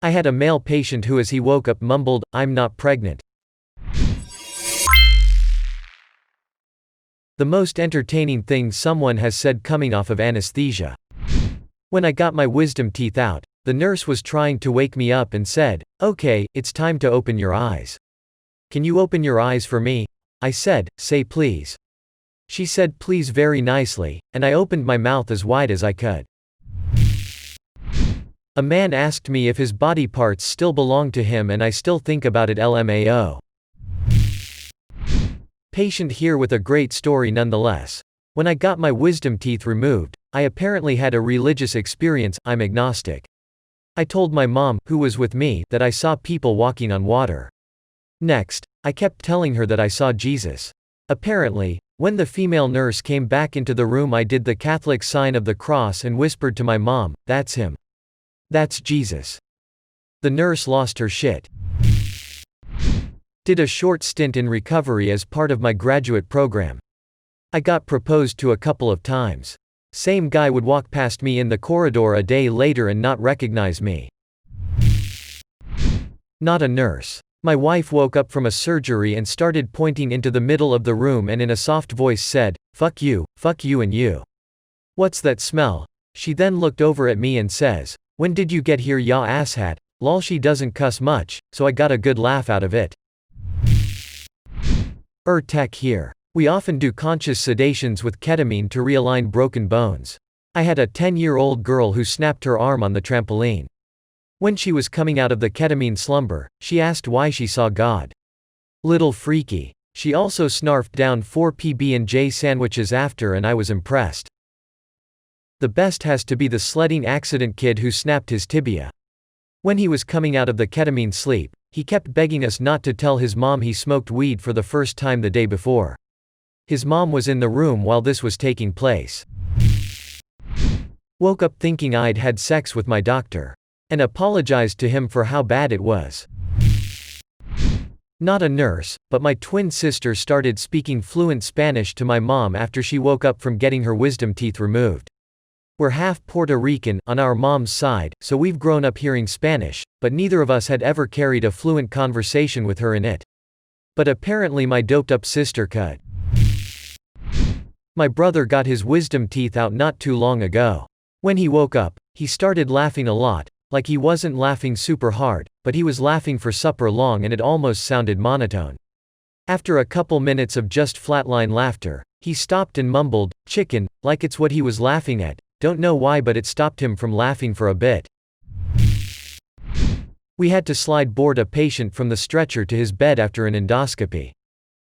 I had a male patient who as he woke up mumbled, "I'm not pregnant." The most entertaining thing someone has said coming off of anesthesia. When I got my wisdom teeth out, the nurse was trying to wake me up and said, "Okay, it's time to open your eyes. Can you open your eyes for me?" I said, "Say please." She said please very nicely, and I opened my mouth as wide as I could. A man asked me if his body parts still belong to him, and I still think about it. LMAO. Patient here with a great story nonetheless. When I got my wisdom teeth removed, I apparently had a religious experience. I'm agnostic. I told my mom, who was with me, that I saw people walking on water. Next, I kept telling her that I saw Jesus. Apparently, when the female nurse came back into the room, I did the Catholic sign of the cross and whispered to my mom, "That's him. That's Jesus." The nurse lost her shit. Did a short stint in recovery as part of my graduate program. I got proposed to a couple of times. Same guy would walk past me in the corridor a day later and not recognize me. Not a nurse. My wife woke up from a surgery and started pointing into the middle of the room and in a soft voice said, fuck you and you. What's that smell?" She then looked over at me and says, "When did you get here, ya asshat?" Lol, she doesn't cuss much, so I got a good laugh out of it. Tech here. We often do conscious sedations with ketamine to realign broken bones. I had a 10-year-old girl who snapped her arm on the trampoline. When she was coming out of the ketamine slumber, she asked why she saw God. Little freaky. She also snarfed down 4 PB&J sandwiches after, and I was impressed. The best has to be the sledding accident kid who snapped his tibia. When he was coming out of the ketamine sleep, he kept begging us not to tell his mom he smoked weed for the first time the day before. His mom was in the room while this was taking place. Woke up thinking I'd had sex with my doctor. And apologized to him for how bad it was. Not a nurse, but my twin sister started speaking fluent Spanish to my mom after she woke up from getting her wisdom teeth removed. We're half Puerto Rican on our mom's side, so we've grown up hearing Spanish, but neither of us had ever carried a fluent conversation with her in it. But apparently my doped-up sister could. My brother got his wisdom teeth out not too long ago. When he woke up, he started laughing a lot, like he wasn't laughing super hard, but he was laughing for super long and it almost sounded monotone. After a couple minutes of just flatline laughter, he stopped and mumbled, "Chicken," like it's what he was laughing at. Don't know why, but it stopped him from laughing for a bit. We had to slide board a patient from the stretcher to his bed after an endoscopy.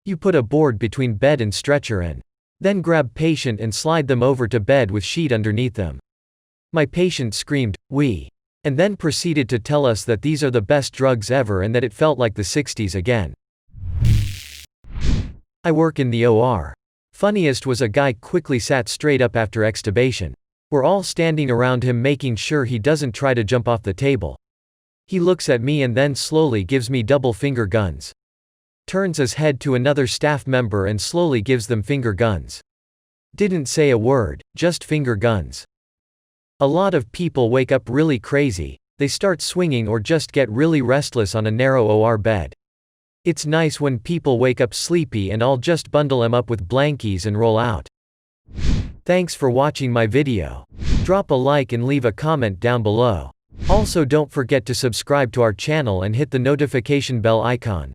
You put a board between bed and stretcher and then grab patient and slide them over to bed with sheet underneath them. My patient screamed, "Wee," and then proceeded to tell us that these are the best drugs ever and that it felt like the 60s again. I work in the OR. Funniest was a guy quickly sat straight up after extubation. We're all standing around him making sure he doesn't try to jump off the table. He looks at me and then slowly gives me double finger guns. Turns his head to another staff member and slowly gives them finger guns. Didn't say a word, just finger guns. A lot of people wake up really crazy, they start swinging or just get really restless on a narrow OR bed. It's nice when people wake up sleepy and I'll just bundle them up with blankies and roll out. Thanks for watching my video. Drop a like and leave a comment down below. Also don't forget to subscribe to our channel and hit the notification bell icon.